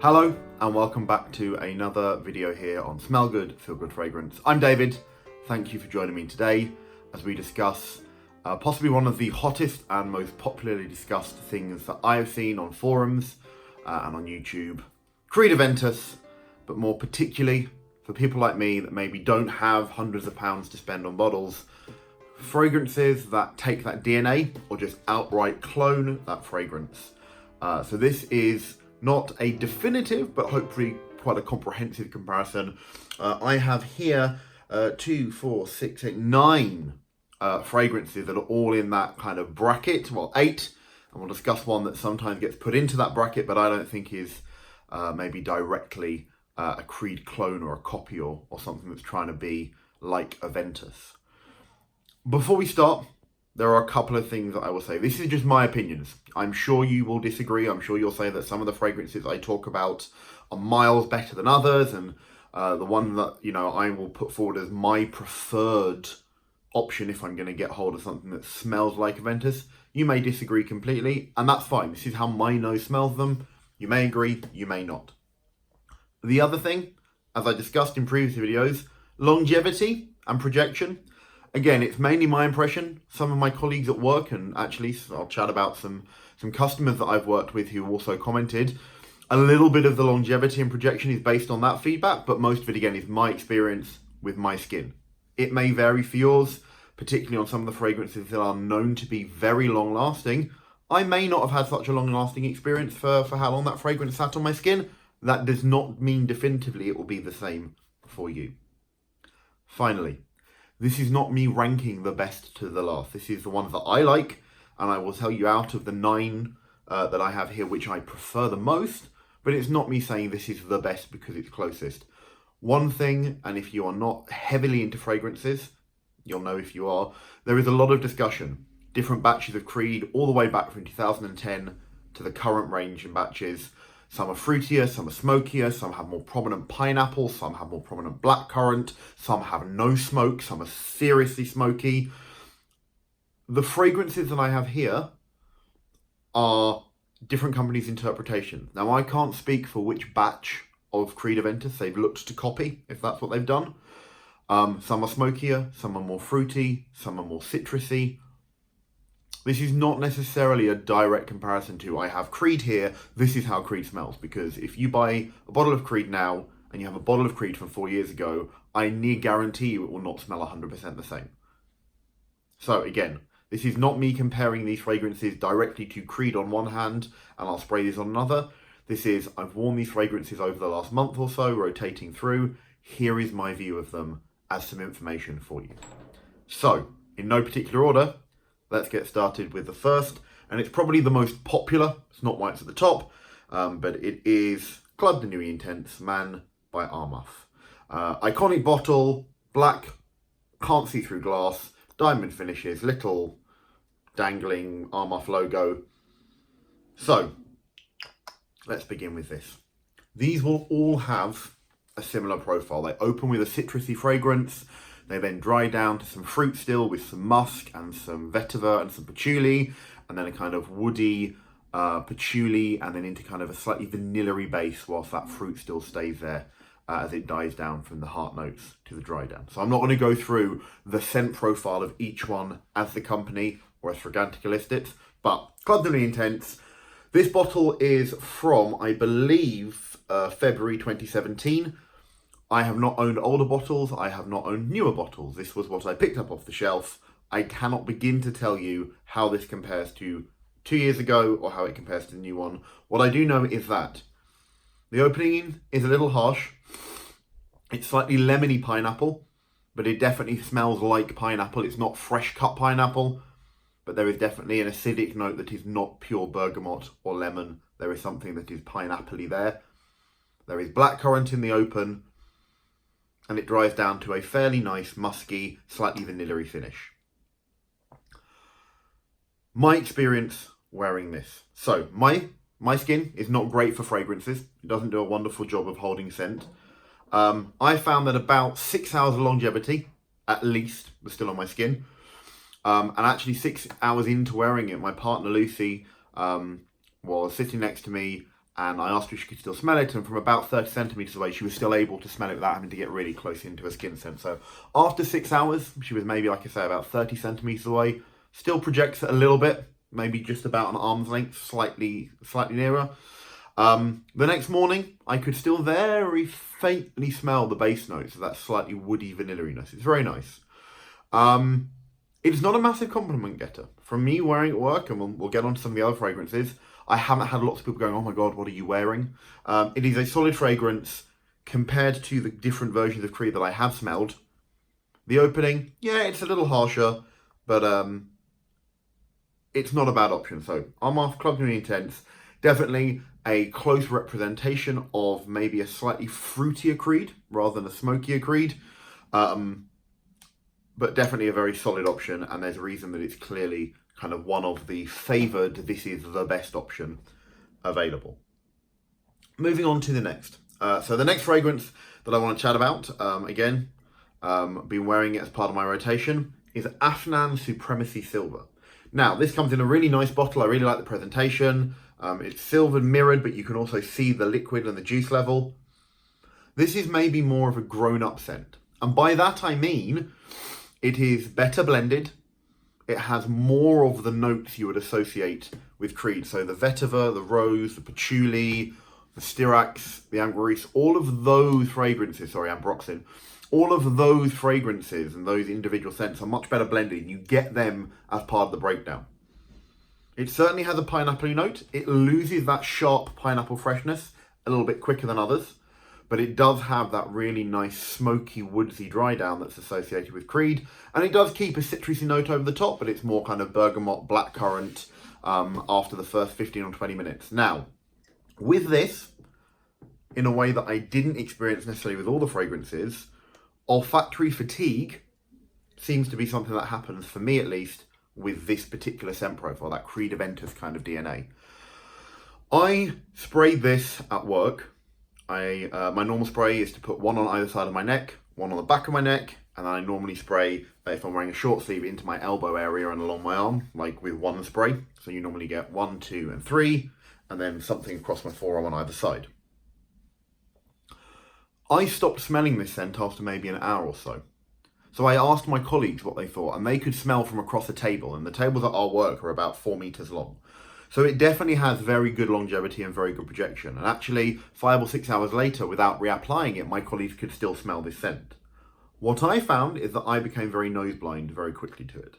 Hello and welcome back to another video here on Smell Good, Feel Good Fragrance. I'm David. Thank you for joining me today as we discuss possibly one of the hottest and most popularly discussed things that I have seen on forums and on YouTube, Creed Aventus, but more particularly for people like me that maybe don't have hundreds of pounds to spend on bottles, fragrances that take that DNA or just outright clone that fragrance. So this is not a definitive, but hopefully quite a comprehensive comparison. I have here 2, 4, 6, 8, 9 fragrances that are all in that kind of bracket, well 8, and we'll discuss one that sometimes gets put into that bracket, but I don't think is maybe directly a Creed clone or a copy or something that's trying to be like Aventus. Before we start, there are a couple of things that I will say. This is just my opinions. I'm sure you will disagree. I'm sure you'll say that some of the fragrances I talk about are miles better than others, and the one that, I will put forward as my preferred option if I'm going to get hold of something that smells like Aventus, you may disagree completely, and that's fine. This is how my nose smells them. You may agree, you may not. The other thing, as I discussed in previous videos, longevity and projection. Again, it's mainly my impression. Some of my colleagues at work, and actually I'll chat about some customers that I've worked with who also commented, a little bit of the longevity and projection is based on that feedback, but most of it again is my experience with my skin. It may vary for yours, particularly on some of the fragrances that are known to be very long lasting. I may not have had such a long lasting experience for how long that fragrance sat on my skin. That does not mean definitively it will be the same for you. Finally, this is not me ranking the best to the last. This is the ones that I like, and I will tell you out of the 9 that I have here, which I prefer the most, but it's not me saying this is the best because it's closest. One thing, and if you are not heavily into fragrances, you'll know if you are, there is a lot of discussion. Different batches of Creed, all the way back from 2010 to the current range in batches. Some are fruitier, some are smokier, some have more prominent pineapple, some have more prominent blackcurrant, some have no smoke, some are seriously smoky. The fragrances that I have here are different companies' interpretation. Now, I can't speak for which batch of Creed Aventus they've looked to copy, if that's what they've done. Some are smokier, some are more fruity, some are more citrusy. This is not necessarily a direct comparison to, I have Creed here, this is how Creed smells. Because if you buy a bottle of Creed now, and you have a bottle of Creed from 4 years ago, I near guarantee you it will not smell 100% the same. So again, this is not me comparing these fragrances directly to Creed on one hand, and I'll spray these on another. This is, I've worn these fragrances over the last month or so, rotating through. Here is my view of them as some information for you. So, in no particular order, let's get started with the first, and it's probably the most popular. It's not why it's at the top, but it is Club de Nuit Intense Man by Armaf. Iconic bottle, black, can't see through glass, diamond finishes, little dangling Armaf logo. So, let's begin with this. These will all have a similar profile. They open with a citrusy fragrance. They then dry down to some fruit still with some musk and some vetiver and some patchouli, and then a kind of woody patchouli, and then into kind of a slightly vanilla-y base whilst that fruit still stays there as it dies down from the heart notes to the dry down. So I'm not going to go through the scent profile of each one as the company or as Fragrantica list it, but Club de Nuit Intense. This bottle is from, I believe, February 2017. I have not owned older bottles, I have not owned newer bottles. This was what I picked up off the shelf. I cannot begin to tell you how this compares to 2 years ago or how it compares to the new one. What I do know is that the opening is a little harsh. It's slightly lemony pineapple, but it definitely smells like pineapple. It's not fresh cut pineapple, but there is definitely an acidic note that is not pure bergamot or lemon. There is something that is pineapple-y there. There is blackcurrant in the open, and it dries down to a fairly nice, musky, slightly vanilla-y finish. My experience wearing this. So, my skin is not great for fragrances. It doesn't do a wonderful job of holding scent. I found that about 6 hours of longevity, at least, was still on my skin. And actually 6 hours into wearing it, my partner Lucy was sitting next to me and I asked her if she could still smell it, and from about 30 centimeters away, she was still able to smell it without having to get really close into her skin sense. So after 6 hours, she was maybe, like I say, about 30 centimeters away. Still projects it a little bit, maybe just about an arm's length, slightly nearer. The next morning, I could still very faintly smell the base notes of that slightly woody vanilla-iness. It's very nice. It's not a massive compliment getter. From me wearing it at work, and we'll get on to some of the other fragrances, I haven't had lots of people going, oh my God, what are you wearing? It is a solid fragrance compared to the different versions of Creed that I have smelled. The opening, yeah, it's a little harsher, but it's not a bad option. So Armaf Club New Intense, definitely a close representation of maybe a slightly fruitier Creed rather than a smokier Creed. But definitely a very solid option, and there's a reason that it's clearly kind of one of the favoured, this is the best option available. Moving on to the next. So the next fragrance that I want to chat about, again, been wearing it as part of my rotation, is Afnan Supremacy Silver. Now, this comes in a really nice bottle. I really like the presentation. It's silvered mirrored, but you can also see the liquid and the juice level. This is maybe more of a grown-up scent. And by that I mean, it is better blended. It has more of the notes you would associate with Creed. So the vetiver, the rose, the patchouli, the styrax, the ambergris, all of those fragrances, ambroxan, all of those fragrances and those individual scents are much better blended. You get them as part of the breakdown. It certainly has a pineapple note. It loses that sharp pineapple freshness a little bit quicker than others, but it does have that really nice smoky, woodsy dry down that's associated with Creed. And it does keep a citrusy note over the top, but it's more kind of bergamot, blackcurrant after the first 15 or 20 minutes. Now, with this, in a way that I didn't experience necessarily with all the fragrances, olfactory fatigue seems to be something that happens, for me at least, with this particular scent profile, that Creed Aventus kind of DNA. I sprayed this at work. My normal spray is to put one on either side of my neck, one on the back of my neck, and then I normally spray, if I'm wearing a short sleeve, into my elbow area and along my arm, like with one spray. So you normally get 1, 2, and 3, and then something across my forearm on either side. I stopped smelling this scent after maybe an hour or so. So I asked my colleagues what they thought, and they could smell from across the table, and the tables at our work are about 4 meters long. So it definitely has very good longevity and very good projection. And actually, 5 or 6 hours later, without reapplying it, my colleagues could still smell this scent. What I found is that I became very nose blind very quickly to it.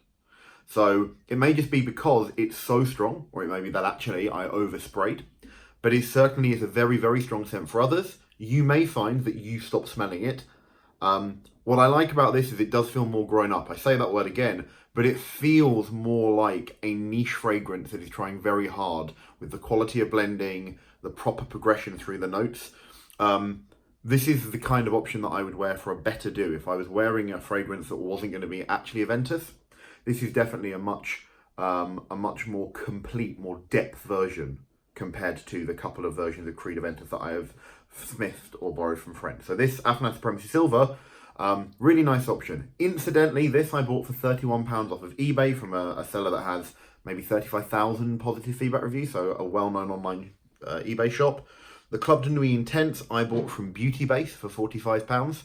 So it may just be because it's so strong, or it may be that actually I oversprayed, but it certainly is a very, very strong scent for others. You may find that you stop smelling it. What I like about this is it does feel more grown up. I say that word again, but it feels more like a niche fragrance that is trying very hard with the quality of blending, the proper progression through the notes. This is the kind of option that I would wear for a better do. If I was wearing a fragrance that wasn't going to be actually Aventus, this is definitely a much more complete, more depth version compared to the couple of versions of Creed Aventus that I have smithed or borrowed from friends. So this Afnan Supremacy Silver, really nice option. Incidentally, this I bought for £31 off of eBay from a seller that has maybe 35,000 positive feedback reviews, so a well-known online eBay shop. The Club de Nuit Intense I bought from Beauty Base for £45.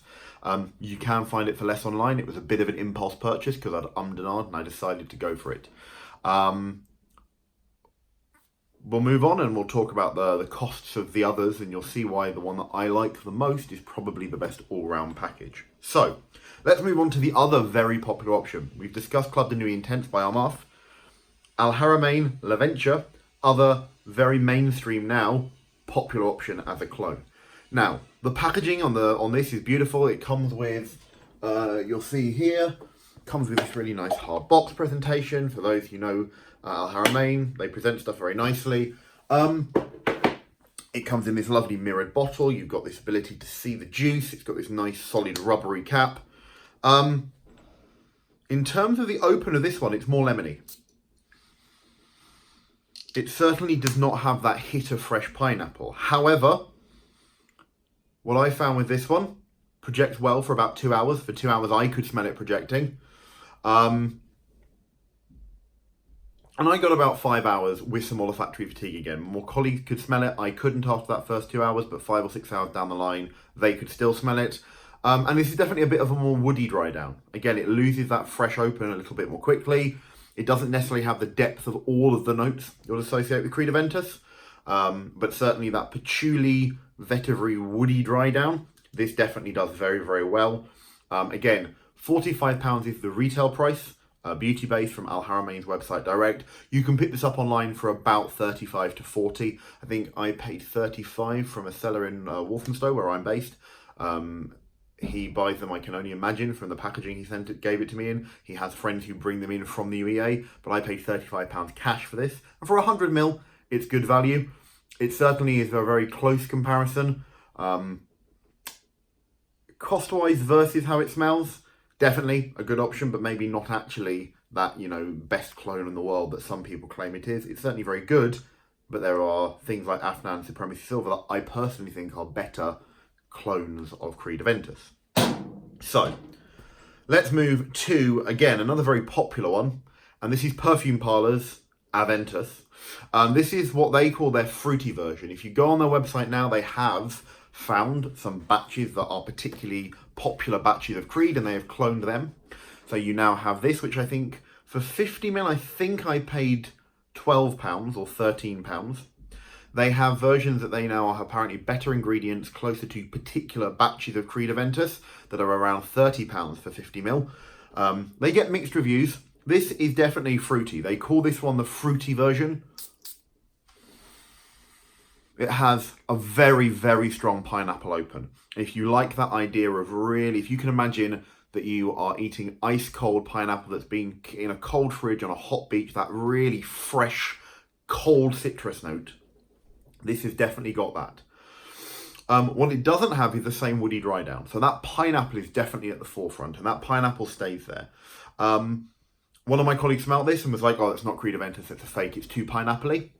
You can find it for less online. It was a bit of an impulse purchase because I'd ummed and ahed and I decided to go for it. We'll move on and we'll talk about the costs of the others, and you'll see why the one that I like the most is probably the best all-round package. So, let's move on to the other very popular option. We've discussed Club de Nuit Intense by Armaf, Al Haramain L'Aventure, other very mainstream now, popular option as a clone. Now, the packaging on this is beautiful. It comes with, you'll see here, comes with this really nice hard box presentation. For those who know Al Haramain, they present stuff very nicely. It comes in this lovely mirrored bottle. You've got this ability to see the juice. It's got this nice solid rubbery cap. In terms of the open of this one, it's more lemony. It certainly does not have that hit of fresh pineapple. However, what I found with this one, projects well for about 2 hours. For 2 hours, I could smell it projecting. I And I got about 5 hours with some olfactory fatigue again. More colleagues could smell it. I couldn't after that first 2 hours, but 5 or 6 hours down the line, they could still smell it. And this is definitely a bit of a more woody dry down. Again, it loses that fresh open a little bit more quickly. It doesn't necessarily have the depth of all of the notes you'll associate with Creed Aventus, but certainly that patchouli, vetiver, woody dry down, this definitely does very, very well. Again, £45 is the retail price. Beauty Base from Al Haramain's website direct. You can pick this up online for about 35 to 40. I think I paid 35 from a seller in Walthamstow, where I'm based. He buys them, I can only imagine, from the packaging he gave it to me in. He has friends who bring them in from the UEA, but I paid £35 cash for this. And for 100ml, it's good value. It certainly is a very close comparison. Cost-wise versus how it smells, definitely a good option, but maybe not actually that, best clone in the world that some people claim it is. It's certainly very good, but there are things like Afnan and Supremacy Silver that I personally think are better clones of Creed Aventus. So, let's move to, again, another very popular one, and this is Perfume Parlour's Aventus. This is what they call their fruity version. If you go on their website now, they have found some batches that are particularly popular batches of Creed, and they have cloned them. So you now have this, which I think for 50ml, I think I paid £12 or £13. They have versions that they now are apparently better ingredients, closer to particular batches of Creed Aventus that are around £30 for 50ml. They get mixed reviews. This is definitely fruity. They call this one the fruity version. It has a very, very strong pineapple open. If you like that idea of really, if you can imagine that you are eating ice cold pineapple that's been in a cold fridge on a hot beach, that really fresh, cold citrus note, this has definitely got that. What it doesn't have is the same woody dry down. So that pineapple is definitely at the forefront, and that pineapple stays there. One of my colleagues smelled this and was like, oh, it's not Creed Aventus, it's a fake, it's too pineapple-y.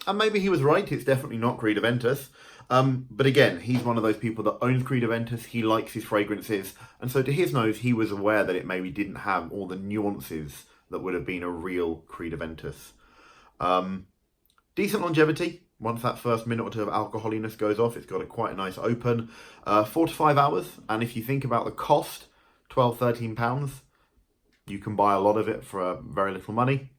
And maybe he was right, it's definitely not Creed Aventus. But again, he's one of those people that owns Creed Aventus, he likes his fragrances, and so to his nose, he was aware that it maybe didn't have all the nuances that would have been a real Creed Aventus. Decent longevity. Once that first minute or two of alcoholiness goes off, it's got quite a nice open. 4 to 5 hours, and if you think about the cost, £12, £13, you can buy a lot of it for very little money.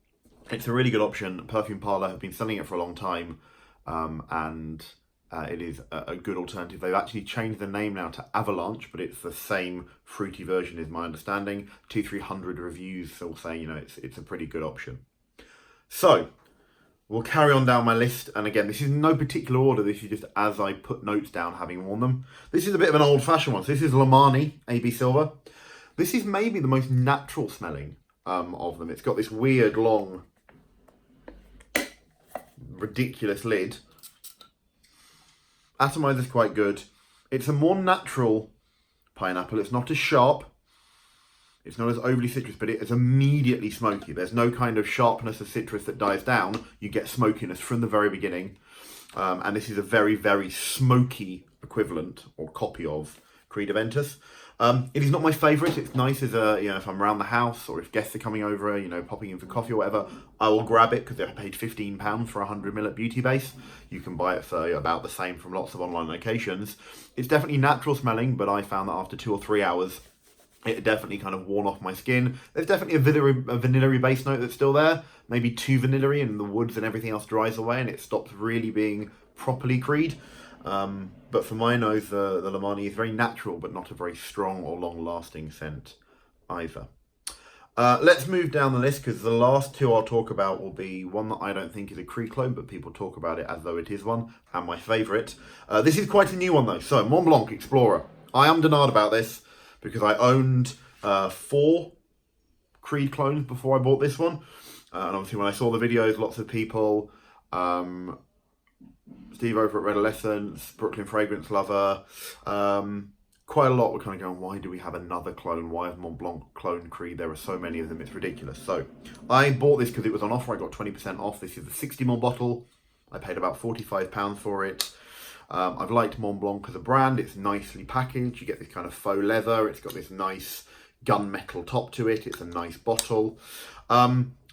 It's a really good option. Perfume Parlour have been selling it for a long time, and it is a good alternative. They've actually changed the name now to Avalanche, but it's the same fruity version is my understanding. 200-300 reviews all saying, it's a pretty good option. So, we'll carry on down my list, and again, this is in no particular order, this is just as I put notes down having worn them. This is a bit of an old-fashioned one, so this is Lomani AB Silver. This is maybe the most natural smelling of them. It's got this weird, long, ridiculous lid. Atomizer's quite good. It's a more natural pineapple. It's not as sharp. It's not as overly citrus, but it is immediately smoky. There's no kind of sharpness of citrus that dies down. You get smokiness from the very beginning. And this is a very, very smoky equivalent or copy of Creed Aventus. It is not my favourite. It's nice as if I'm around the house or if guests are coming over, popping in for coffee or whatever, I will grab it because I paid £15 for 100ml at Beauty Base. You can buy it for about the same from lots of online locations. It's definitely natural smelling, but I found that after 2 or 3 hours, it had definitely kind of worn off my skin. There's definitely a vanilla-y base note that's still there, maybe too vanilla-y, and the woods and everything else dries away and it stops really being properly Creed. But for my nose, the Lomani is very natural, but not a very strong or long-lasting scent either. Let's move down the list, because the last two I'll talk about will be one that I don't think is a Creed clone, but people talk about it as though it is one, and my favourite. This is quite a new one though. So, Mont Blanc Explorer. I am denied about this, because I owned 4 Creed clones before I bought this one. And obviously when I saw the videos, lots of people, Steve over at Red Essence, Brooklyn Fragrance Lover, quite a lot were kind of going, why do we have another clone? Why have Mont Blanc cloned Creed? There are so many of them, it's ridiculous. So I bought this because it was on offer. I got 20% off. This is the 60ml bottle. I paid about £45 for it. I've liked Mont Blanc as a brand. It's nicely packaged. You get this kind of faux leather. It's got this nice gunmetal top to it. It's a nice bottle.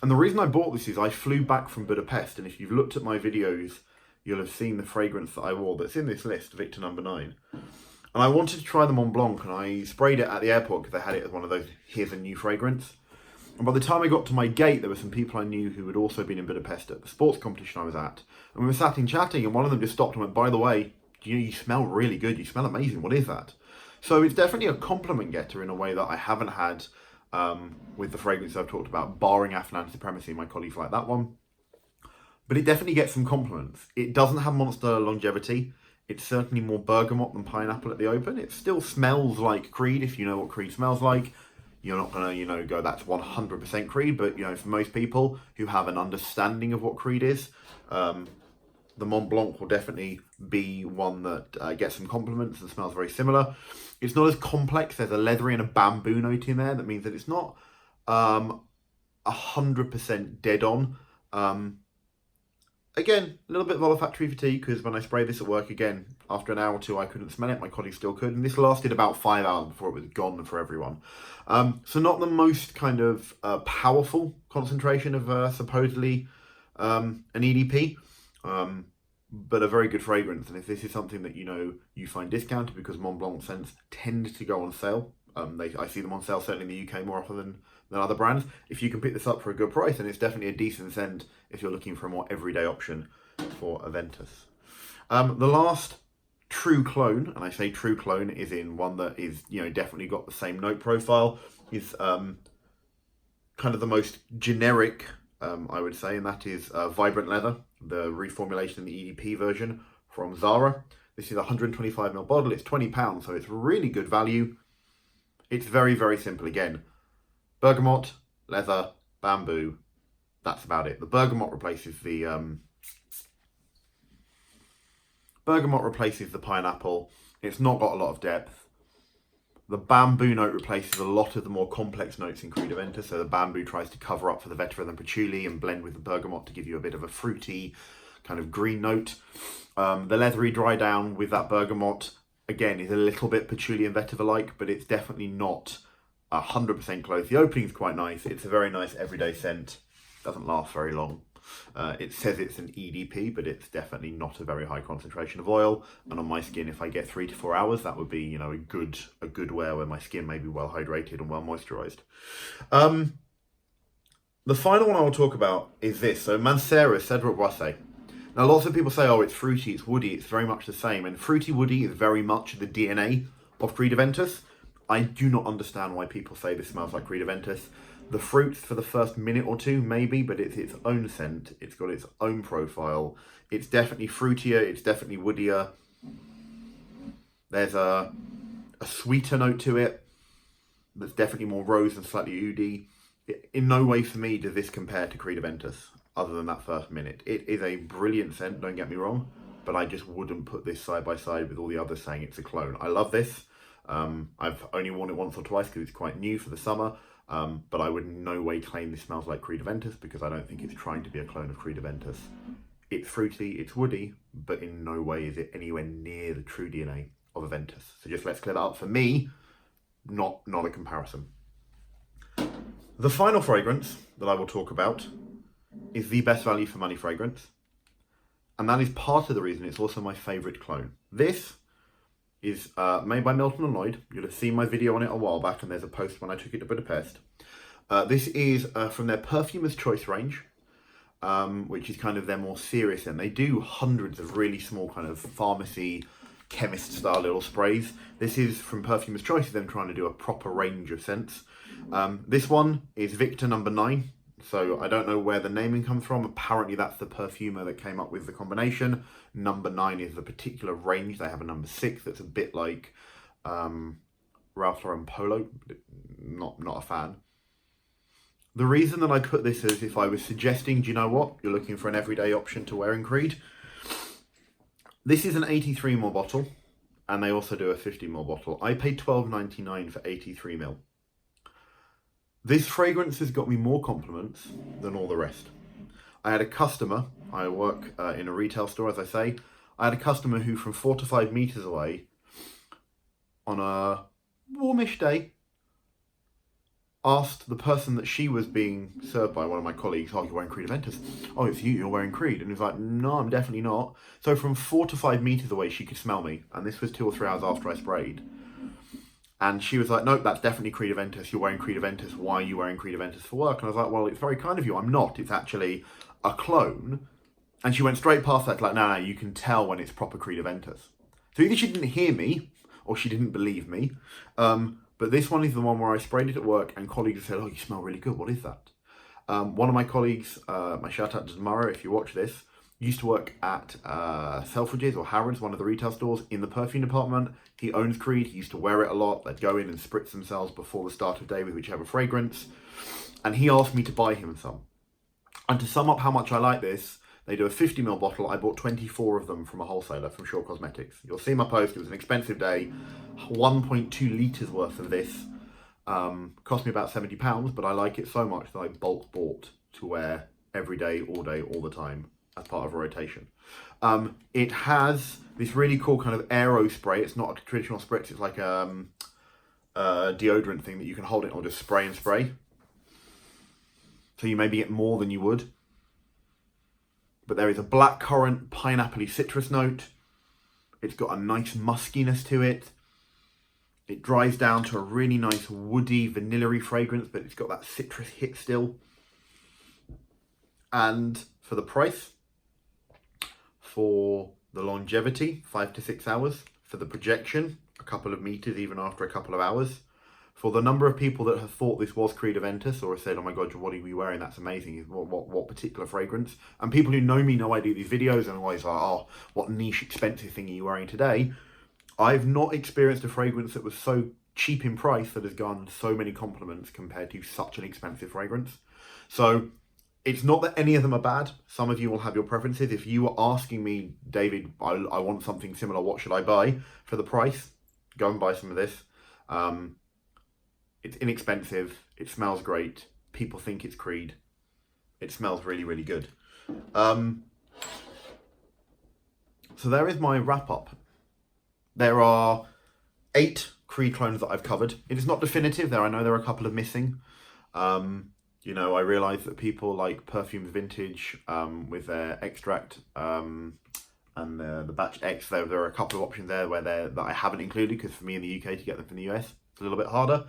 And the reason I bought this is I flew back from Budapest, and if you've looked at my videos, you'll have seen the fragrance that I wore that's in this list, Victor number 9. And I wanted to try the Mont Blanc, and I sprayed it at the airport because they had it as one of those, here's a new fragrance. And by the time I got to my gate, there were some people I knew who had also been in Budapest at the sports competition I was at. And we were sat in chatting, and one of them just stopped and went, by the way, you smell really good, you smell amazing, what is that? So it's definitely a compliment getter in a way that I haven't had with the fragrances I've talked about, barring Afnan and Supremacy. My colleagues like that one. But it definitely gets some compliments. It doesn't have monster longevity. It's certainly more bergamot than pineapple at the open. It still smells like Creed, if you know what Creed smells like. You're not going to, go, that's 100% Creed, but, for most people who have an understanding of what Creed is, the Mont Blanc will definitely be one that gets some compliments and smells very similar. It's not as complex. There's a leathery and a bamboo note in there. That means that it's not 100% dead on. Again, a little bit of olfactory fatigue, because when I sprayed this at work again, after an hour or two, I couldn't smell it. My colleagues still could. And this lasted about 5 hours before it was gone for everyone. So not the most kind of powerful concentration of supposedly an EDP, but a very good fragrance. And if this is something that, you find discounted, because Mont Blanc scents tend to go on sale. I see them on sale certainly in the UK more often than other brands. If you can pick this up for a good price, then it's definitely a decent scent if you're looking for a more everyday option for Aventus. The last true clone, and I say true clone is in one that is, definitely got the same note profile, is kind of the most generic, I would say, and that is Vibrant Leather, the reformulation in the EDP version from Zara. This is a 125ml bottle. It's £20, so it's really good value. It's very, very simple again. Bergamot, leather, bamboo. That's about it. The bergamot replaces the pineapple. It's not got a lot of depth. The bamboo note replaces a lot of the more complex notes in Creed Aventus. So the bamboo tries to cover up for the vetiver and patchouli and blend with the bergamot to give you a bit of a fruity kind of green note. The leathery dry down with that bergamot, again, is a little bit patchouli and vetiver-like, but it's definitely not 100% close. The opening is quite nice. It's a very nice everyday scent. Doesn't last very long. It says it's an EDP, but it's definitely not a very high concentration of oil. And on my skin, if I get 3 to 4 hours, that would be, a good wear where my skin may be well hydrated and well moisturized. The final one I will talk about is this. So Mancera Cedre Boissé. Now, lots of people say, oh, it's fruity, it's woody. It's very much the same. And fruity woody is very much the DNA of Creed Aventus. I do not understand why people say this smells like Creed Aventus. The fruits for the first minute or two, maybe, but it's its own scent. It's got its own profile. It's definitely fruitier. It's definitely woodier. There's a sweeter note to it that's definitely more rose and slightly oody. In no way for me does this compare to Creed Aventus, other than that first minute. It is a brilliant scent, don't get me wrong, but I just wouldn't put this side by side with all the others saying it's a clone. I love this. I've only worn it once or twice because it's quite new for the summer, but I would in no way claim this smells like Creed Aventus, because I don't think it's trying to be a clone of Creed Aventus. It's fruity, it's woody, but in no way is it anywhere near the true DNA of Aventus. So just let's clear that up. For me, not a comparison. The final fragrance that I will talk about is the best value for money fragrance, and that is part of the reason it's also my favourite clone. This is made by Milton & Lloyd. You'll have seen my video on it a while back, and there's a post when I took it to Budapest. This is from their Perfumer's Choice range, which is kind of their more serious end. They do hundreds of really small kind of pharmacy, chemist style little sprays. This is from Perfumer's Choice, them trying to do a proper range of scents. This one is Victor number 9. So I don't know where the naming comes from. Apparently that's the perfumer that came up with the combination. Number 9 is the particular range. They have a number 6 that's a bit like Ralph Lauren Polo. Not a fan. The reason that I put this is if I was suggesting, do you know what? You're looking for an everyday option to wear in Creed. This is an 83ml bottle, and they also do a 50ml bottle. I paid $12.99 for 83ml. This fragrance has got me more compliments than all the rest. I had a customer, I work in a retail store, as I say. I had a customer who from 4 to 5 meters away on a warmish day asked the person that she was being served by, one of my colleagues, "Oh, you're wearing Creed Aventus." "Oh, it's you, you're wearing Creed." And he was like, "No, I'm definitely not." So from 4 to 5 meters away, she could smell me. And this was 2 or 3 hours after I sprayed. And she was like, "Nope, that's definitely Creed Aventus. You're wearing Creed Aventus. Why are you wearing Creed Aventus for work?" And I was like, "Well, it's very kind of you. I'm not. It's actually a clone." And she went straight past that, like, "No, you can tell when it's proper Creed Aventus." So either she didn't hear me, or she didn't believe me. But this one is the one where I sprayed it at work, and colleagues said, "Oh, you smell really good. What is that?" One of my colleagues, my shout out to Mara, if you watch this, used to work at Selfridges or Harrods, one of the retail stores, in the perfume department. He owns Creed. He used to wear it a lot. They'd go in and spritz themselves before the start of day with whichever fragrance. And he asked me to buy him some. And to sum up how much I like this, they do a 50ml bottle. I bought 24 of them from a wholesaler from Shaw Cosmetics. You'll see my post. It was an expensive day. 1.2 litres worth of this. Cost me about £70, but I like it so much that I bulk bought to wear every day, all the time, as part of a rotation. It has this really cool kind of aero spray. It's not a traditional spritz. It's like a deodorant thing that you can hold it or just spray and spray. So you maybe get more than you would. But there is a blackcurrant, pineapple-y citrus note. It's got a nice muskiness to it. It dries down to a really nice woody, vanilla-y fragrance, but it's got that citrus hit still. And for the price, for the longevity, 5 to 6 hours, for the projection, a couple of meters even after a couple of hours, for the number of people that have thought this was Creed Aventus or have said, "Oh my God, what are you wearing? That's amazing. What particular fragrance?" And people who know me know I do these videos and always like, "Oh, what niche expensive thing are you wearing today?" I've not experienced a fragrance that was so cheap in price that has garnered so many compliments compared to such an expensive fragrance. So it's not that any of them are bad. Some of you will have your preferences. If you were asking me, "David, I want something similar, what should I buy?" For the price, go and buy some of this. It's inexpensive. It smells great. People think it's Creed. It smells really, really good. So there is my wrap up. There are 8 Creed clones that I've covered. It is not definitive. I know there are a couple of missing. You know, I realise that people like Perfumes Vintage with their extract and the Batch X. There are a couple of options there that I haven't included because for me in the UK to get them from the US, it's a little bit harder.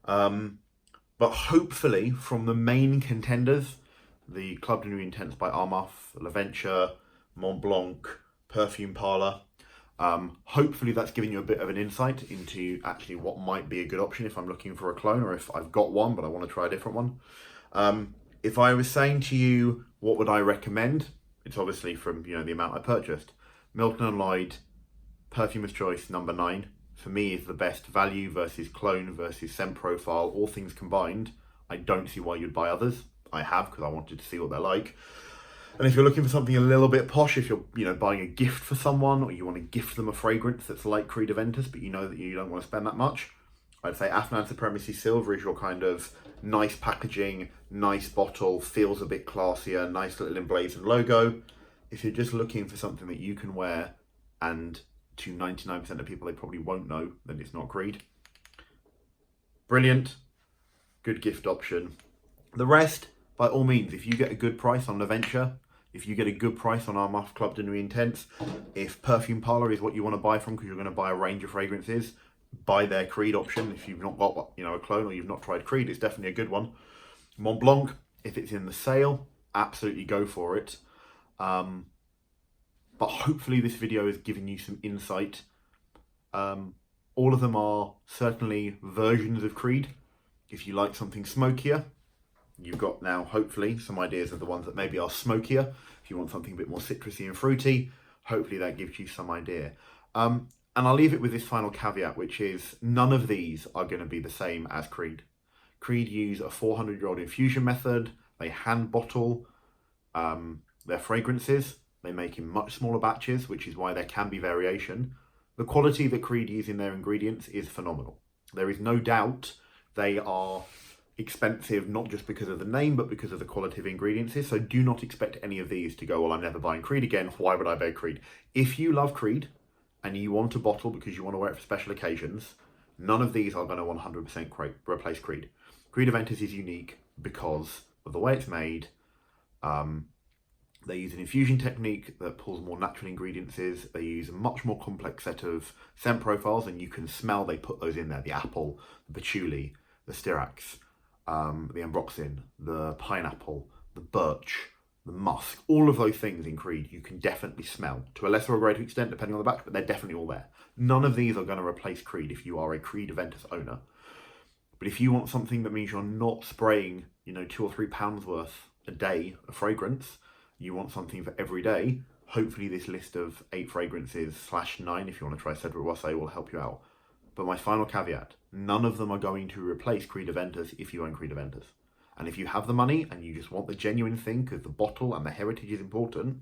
But hopefully from the main contenders, the Club de Nuit Intense by Armaf, Laventia, Mont Blanc, Perfume Parlor, hopefully that's giving you a bit of an insight into actually what might be a good option if I'm looking for a clone or if I've got one but I want to try a different one. If I was saying to you what would I recommend, it's obviously from the amount I purchased. Milton & Lloyd Perfumer's Choice number 9 for me is the best value versus clone versus scent profile, all things combined. I don't see why you'd buy others. I have because I wanted to see what they're like. And if you're looking for something a little bit posh, if you're buying a gift for someone or you want to gift them a fragrance that's like Creed Aventus, but you know that you don't want to spend that much, I'd say Afnan Supremacy Silver is your kind of nice packaging, nice bottle, feels a bit classier, nice little emblazoned logo. If you're just looking for something that you can wear and to 99% of people they probably won't know, then it's not Creed. Brilliant, good gift option. The rest, by all means, if you get a good price on Laventia, if you get a good price on Armaf Club de Nuit Intense, if Perfume Parlor is what you want to buy from because you're going to buy a range of fragrances, buy their Creed option. If you've not got a clone or you've not tried Creed, it's definitely a good one. Mont Blanc, if it's in the sale, absolutely go for it. But hopefully this video has given you some insight. All of them are certainly versions of Creed. If you like something smokier, you've got now hopefully some ideas of the ones that maybe are smokier. If you want something a bit more citrusy and fruity, hopefully that gives you some idea. And I'll leave it with this final caveat, which is none of these are going to be the same as Creed. Creed use a 400-year-old infusion method. They hand bottle their fragrances. They make in much smaller batches, which is why there can be variation. The quality that Creed use in their ingredients is phenomenal. There is no doubt they are expensive, not just because of the name, but because of the quality of ingredients. So do not expect any of these to go, "Well, I'm never buying Creed again. Why would I buy Creed?" If you love Creed and you want a bottle because you want to wear it for special occasions, none of these are going to 100% replace Creed. Creed Aventus is unique because of the way it's made. They use an infusion technique that pulls more natural ingredients. They use a much more complex set of scent profiles, and you can smell they put those in there. The apple, the patchouli, the styrax, the ambroxan, the pineapple, the birch, the musk, all of those things in Creed you can definitely smell, to a lesser or greater extent depending on the batch, but they're definitely all there. None of these are going to replace Creed if you are a Creed Aventus owner. But if you want something that means you're not spraying, £2 or £3 worth a day of fragrance, you want something for every day, hopefully this list of 8 fragrances /9, if you want to try Cedric Rosé, will help you out. But my final caveat, none of them are going to replace Creed Aventus if you own Creed Aventus. And if you have the money and you just want the genuine thing because the bottle and the heritage is important,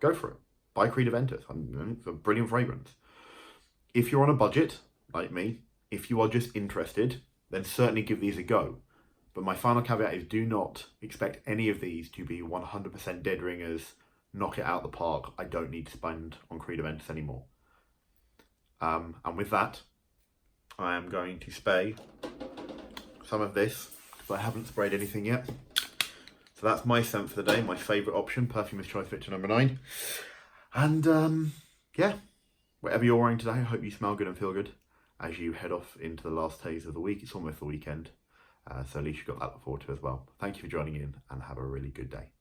go for it. Buy Creed Aventus. It's a brilliant fragrance. If you're on a budget, like me, if you are just interested, then certainly give these a go. But my final caveat is do not expect any of these to be 100% dead ringers, knock it out the park. I don't need to spend on Creed Aventus anymore. And with that, I am going to spray some of this, because I haven't sprayed anything yet. So that's my scent for the day, my favourite option, Perfumist Choice Victor number 9. And yeah, whatever you're wearing today, I hope you smell good and feel good as you head off into the last days of the week. It's almost the weekend. So at least you've got that to look forward to as well. Thank you for joining in and have a really good day.